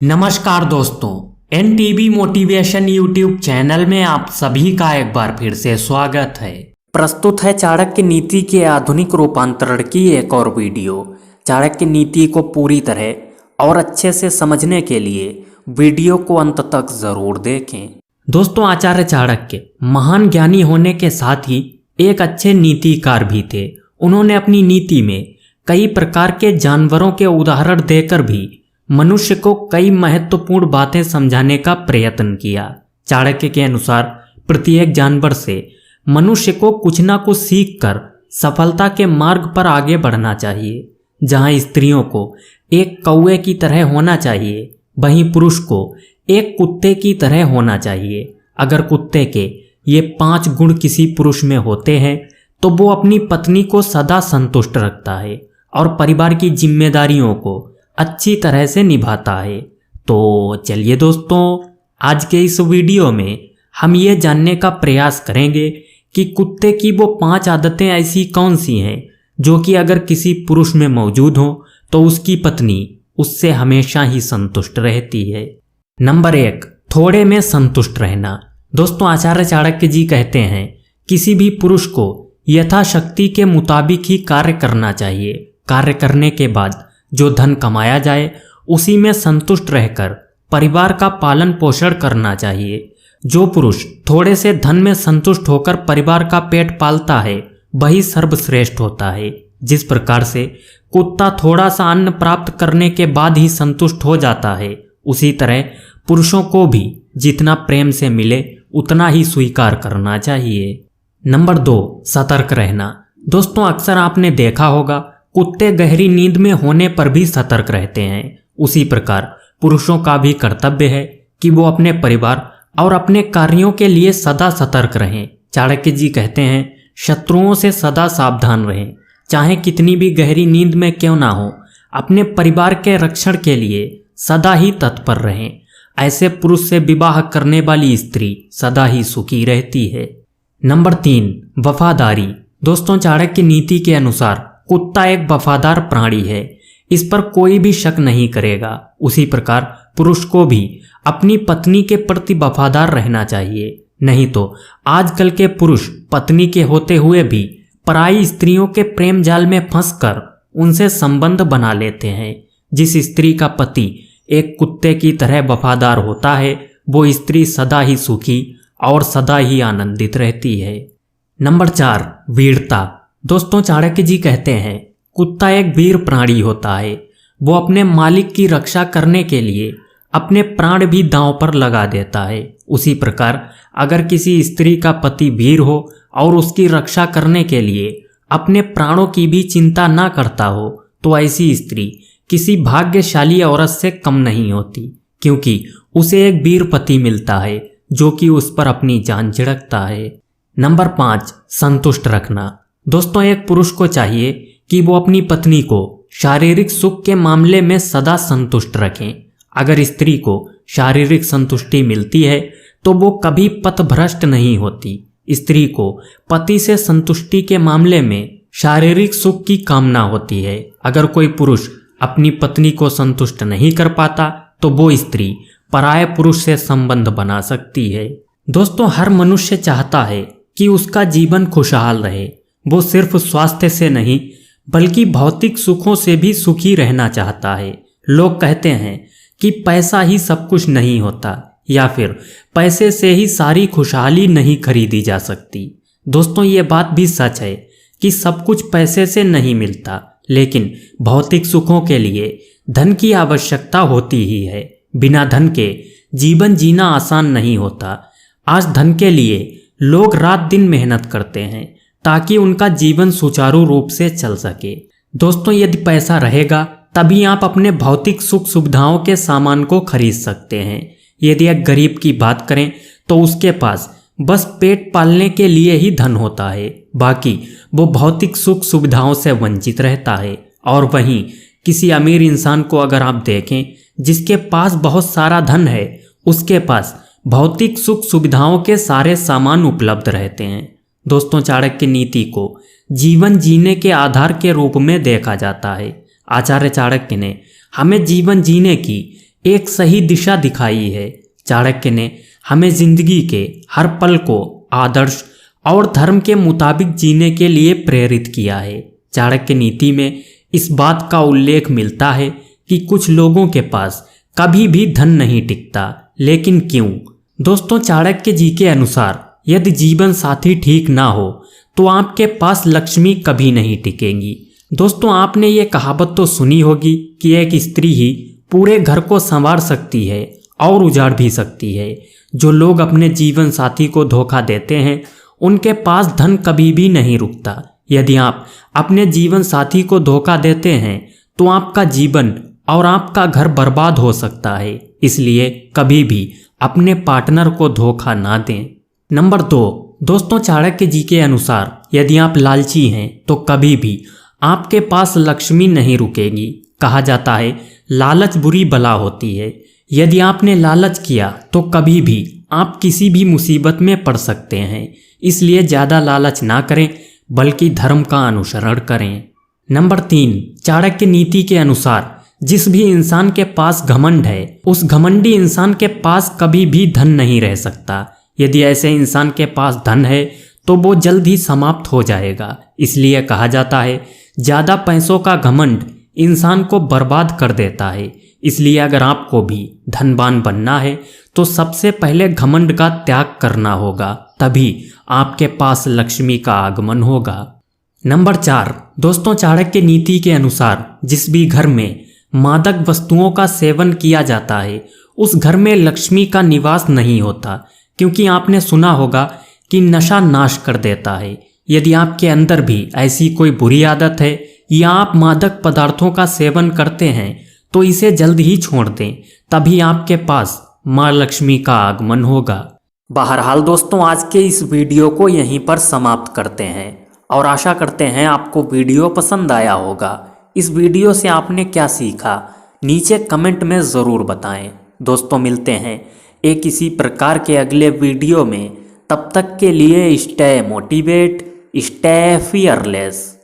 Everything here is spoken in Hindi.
नमस्कार दोस्तों, एनटीवी मोटिवेशन यूट्यूब चैनल में आप सभी का एक बार फिर से स्वागत है। प्रस्तुत है चाणक्य नीति के आधुनिक रूपांतरण की एक और वीडियो। चाणक्य नीति को पूरी तरह और अच्छे से समझने के लिए वीडियो को अंत तक जरूर देखें। दोस्तों, आचार्य चाणक्य महान ज्ञानी होने के साथ ही एक अच्छे नीतिकार भी थे। उन्होंने अपनी नीति में कई प्रकार के जानवरों के उदाहरण देकर भी मनुष्य को कई महत्वपूर्ण बातें समझाने का प्रयत्न किया। चाणक्य के अनुसार प्रत्येक जानवर से मनुष्य को कुछ ना कुछ सीखकर सफलता के मार्ग पर आगे बढ़ना चाहिए। जहां स्त्रियों को एक कौवे की तरह होना चाहिए, वहीं पुरुष को एक कुत्ते की तरह होना चाहिए। अगर कुत्ते के ये 5 गुण किसी पुरुष में होते हैं तो वो अपनी पत्नी को सदा संतुष्ट रखता है और परिवार की जिम्मेदारियों को अच्छी तरह से निभाता है। तो चलिए दोस्तों, आज के इस वीडियो में हम ये जानने का प्रयास करेंगे कि कुत्ते की वो 5 आदतें ऐसी कौन सी हैं जो कि अगर किसी पुरुष में मौजूद हो तो उसकी पत्नी उससे हमेशा ही संतुष्ट रहती है। नंबर 1, थोड़े में संतुष्ट रहना। दोस्तों, आचार्य चाणक्य जी कहते हैं किसी भी पुरुष को यथाशक्ति के मुताबिक ही कार्य करना चाहिए। कार्य करने के बाद जो धन कमाया जाए उसी में संतुष्ट रहकर परिवार का पालन पोषण करना चाहिए। जो पुरुष थोड़े से धन में संतुष्ट होकर परिवार का पेट पालता है वही सर्वश्रेष्ठ होता है। जिस प्रकार से कुत्ता थोड़ा सा अन्न प्राप्त करने के बाद ही संतुष्ट हो जाता है, उसी तरह पुरुषों को भी जितना प्रेम से मिले उतना ही स्वीकार करना चाहिए। नंबर 2, सतर्क रहना। दोस्तों, अक्सर आपने देखा होगा कुत्ते गहरी नींद में होने पर भी सतर्क रहते हैं। उसी प्रकार पुरुषों का भी कर्तव्य है कि वो अपने परिवार और अपने कार्यों के लिए सदा सतर्क रहें। चाणक्य जी कहते हैं शत्रुओं से सदा सावधान रहें। चाहे कितनी भी गहरी नींद में क्यों ना हो, अपने परिवार के रक्षण के लिए सदा ही तत्पर रहें। ऐसे पुरुष से विवाह करने वाली स्त्री सदा ही सुखी रहती है। नंबर 3, वफादारी। दोस्तों, चाणक्य नीति के अनुसार कुत्ता एक वफादार प्राणी है, इस पर कोई भी शक नहीं करेगा। उसी प्रकार पुरुष को भी अपनी पत्नी के प्रति वफादार रहना चाहिए। नहीं तो आजकल के पुरुष पत्नी के होते हुए भी पराई स्त्रियों के प्रेम जाल में फंसकर उनसे संबंध बना लेते हैं। जिस स्त्री का पति एक कुत्ते की तरह वफादार होता है वो स्त्री सदा ही सुखी और सदा ही आनंदित रहती है। नंबर 4, वीरता। दोस्तों, चाणक्य जी कहते हैं कुत्ता एक वीर प्राणी होता है। वो अपने मालिक की रक्षा करने के लिए अपने प्राण भी दांव पर लगा देता है। उसी प्रकार अगर किसी स्त्री का पति वीर हो और उसकी रक्षा करने के लिए अपने प्राणों की भी चिंता ना करता हो तो ऐसी स्त्री किसी भाग्यशाली औरत से कम नहीं होती, क्योंकि उसे एक वीर पति मिलता है जो कि उस पर अपनी जान छिड़कता है। नंबर 5, संतुष्ट रखना। दोस्तों, एक पुरुष को चाहिए कि वो अपनी पत्नी को शारीरिक सुख के मामले में सदा संतुष्ट रखें। अगर स्त्री को शारीरिक संतुष्टि मिलती है तो वो कभी पथभ्रष्ट नहीं होती। स्त्री को पति से संतुष्टि के मामले में शारीरिक सुख की कामना होती है। अगर कोई पुरुष अपनी पत्नी को संतुष्ट नहीं कर पाता तो वो स्त्री पराये पुरुष से संबंध बना सकती है। दोस्तों, हर मनुष्य चाहता है कि उसका जीवन खुशहाल रहे। वो सिर्फ स्वास्थ्य से नहीं बल्कि भौतिक सुखों से भी सुखी रहना चाहता है। लोग कहते हैं कि पैसा ही सब कुछ नहीं होता या फिर पैसे से ही सारी खुशहाली नहीं खरीदी जा सकती। दोस्तों, ये बात भी सच है कि सब कुछ पैसे से नहीं मिलता, लेकिन भौतिक सुखों के लिए धन की आवश्यकता होती ही है। बिना धन के जीवन जीना आसान नहीं होता। आज धन के लिए लोग रात दिन मेहनत करते हैं ताकि उनका जीवन सुचारू रूप से चल सके। दोस्तों, यदि पैसा रहेगा तभी आप अपने भौतिक सुख सुविधाओं के सामान को खरीद सकते हैं। यदि एक गरीब की बात करें तो उसके पास बस पेट पालने के लिए ही धन होता है, बाकी वो भौतिक सुख सुविधाओं से वंचित रहता है। और वहीं किसी अमीर इंसान को अगर आप देखें जिसके पास बहुत सारा धन है, उसके पास भौतिक सुख सुविधाओं के सारे सामान उपलब्ध रहते हैं। दोस्तों, चाणक्य नीति को जीवन जीने के आधार के रूप में देखा जाता है। आचार्य चाणक्य ने हमें जीवन जीने की एक सही दिशा दिखाई है। चाणक्य ने हमें जिंदगी के हर पल को आदर्श और धर्म के मुताबिक जीने के लिए प्रेरित किया है। चाणक्य नीति में इस बात का उल्लेख मिलता है कि कुछ लोगों के पास कभी भी धन नहीं टिकता, लेकिन क्यों? दोस्तों, चाणक्य जी के अनुसार यदि जीवन साथी ठीक ना हो तो आपके पास लक्ष्मी कभी नहीं टिकेगी। दोस्तों, आपने ये कहावत तो सुनी होगी कि एक स्त्री ही पूरे घर को संवार सकती है और उजाड़ भी सकती है। जो लोग अपने जीवन साथी को धोखा देते हैं उनके पास धन कभी भी नहीं रुकता। यदि आप अपने जीवन साथी को धोखा देते हैं तो आपका जीवन और आपका घर बर्बाद हो सकता है। इसलिए कभी भी अपने पार्टनर को धोखा ना दें। नंबर 2, दोस्तों, चाणक्य जी के अनुसार यदि आप लालची हैं तो कभी भी आपके पास लक्ष्मी नहीं रुकेगी। कहा जाता है लालच बुरी बला होती है। यदि आपने लालच किया तो कभी भी आप किसी भी मुसीबत में पड़ सकते हैं। इसलिए ज़्यादा लालच ना करें बल्कि धर्म का अनुसरण करें। नंबर 3, चाणक्य नीति के अनुसार जिस भी इंसान के पास घमंड है उस घमंडी इंसान के पास कभी भी धन नहीं रह सकता। यदि ऐसे इंसान के पास धन है तो वो जल्द ही समाप्त हो जाएगा। इसलिए कहा जाता है ज़्यादा पैसों का घमंड इंसान को बर्बाद कर देता है। इसलिए अगर आपको भी धनवान बनना है तो सबसे पहले घमंड का त्याग करना होगा, तभी आपके पास लक्ष्मी का आगमन होगा। नंबर 4, दोस्तों, चाणक्य नीति के अनुसार जिस भी घर में मादक वस्तुओं का सेवन किया जाता है उस घर में लक्ष्मी का निवास नहीं होता, क्योंकि आपने सुना होगा कि नशा नाश कर देता है। यदि आपके अंदर भी ऐसी कोई बुरी आदत है या आप मादक पदार्थों का सेवन करते हैं तो इसे जल्द ही छोड़ दें, तभी आपके पास माँ लक्ष्मी का आगमन होगा। बहरहाल दोस्तों, आज के इस वीडियो को यहीं पर समाप्त करते हैं और आशा करते हैं आपको वीडियो पसंद आया होगा। इस वीडियो से आपने क्या सीखा नीचे कमेंट में ज़रूर बताएं। दोस्तों, मिलते हैं एक इसी प्रकार के अगले वीडियो में। तब तक के लिए स्टे मोटिवेट, स्टे फियरलेस।